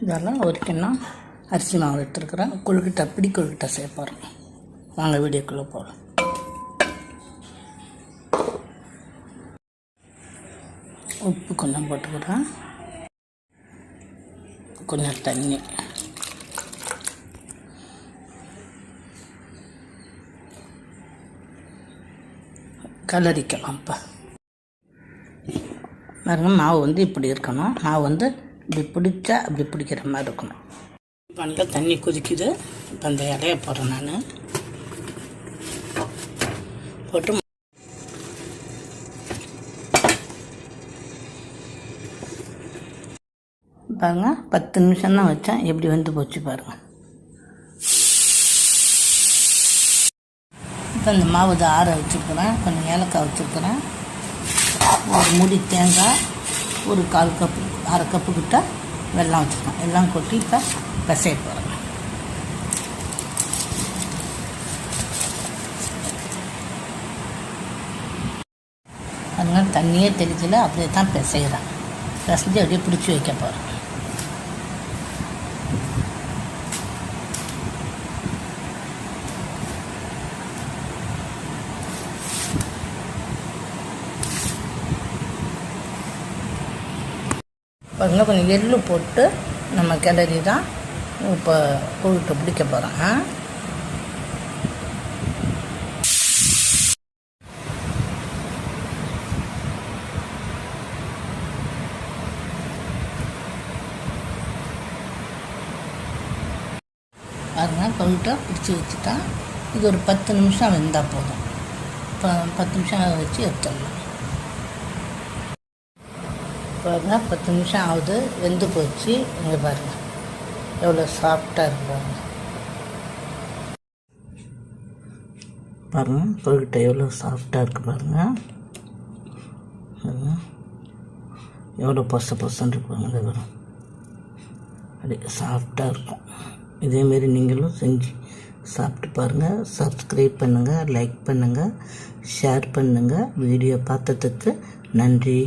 இதெல்லாம் ஒரு கிண்ணம் அரிசி மாவு எடுத்துருக்குறேன். கொழுக்கட்டை பிடி கொழுக்கட்டை செய்ய போகிறேன். வாங்க வீடியோக்குள்ளே போகிறோம். உப்பு கொஞ்சம் போட்டுக்கிறேன், கொஞ்சம் தண்ணி, கலரிக்கலாம். இப்போ பாருங்க, மாவு வந்து இப்படி இருக்கணும். மாவு வந்து இப்படி பிடிச்சா அப்படி பிடிக்கிற மாதிரி இருக்கணும். இப்போ நல்லா தண்ணி கொதிக்குது. இப்போ அந்த இலையை போடுறேன். நான் போட்டு பாருங்கள், 10 நிமிஷம் தான் வச்சேன். எப்படி வந்து போச்சு பாருங்கள். இப்போ இந்த மாவு இதை ஆற வச்சுருக்கிறேன். கொஞ்சம் ஏலக்காய் வச்சுருக்கிறேன், ஒரு மூடி தேங்காய், ஒரு 1/4 கப்பு 1/2 கப்பு கிட்ட வெல்லம் வச்சுருக்கேன். எல்லாம் கொட்டி இப்போ பிசைய போகிறேன். அதனால தண்ணியே தெளிக்கல, அப்படியே தான் பிசைகிறேன். பிசைஞ்சு அப்படியே பிடிச்சி வைக்க போகிறேன். பாருங்க, கொஞ்சம் எள்ளு போட்டு நம்ம கிளறி தான் இப்போ கொழுக்கட்டை பிடிக்க போகிறோம். பாருங்க, கொழுக்கட்டை பிடிச்சி வச்சுட்டா. இது ஒரு 10 நிமிஷம் வெந்தால் போதும். இப்போ 10 நிமிஷம் வச்சு எடுத்துடலாம். பாருங்க, 10 நிமிஷம் ஆகுது, வெந்து போச்சு. இங்கே பாருங்கள் எவ்வளோ சாஃப்டாக இருப்பாங்க. பாருங்கள், கொழுக்கட்டை எவ்வளோ சாஃப்டாக இருக்குது பாருங்கள். எவ்வளோ பொசன்னு இருப்பாங்க. வரும் அப்படியே சாஃப்டாக இருக்கும். இதேமாரி நீங்களும் செஞ்சு சாப்பிட்டு பாருங்கள். சப்ஸ்கிரைப் பண்ணுங்கள், லைக் பண்ணுங்கள், ஷேர் பண்ணுங்கள். வீடியோ பார்த்ததுக்கு நன்றி.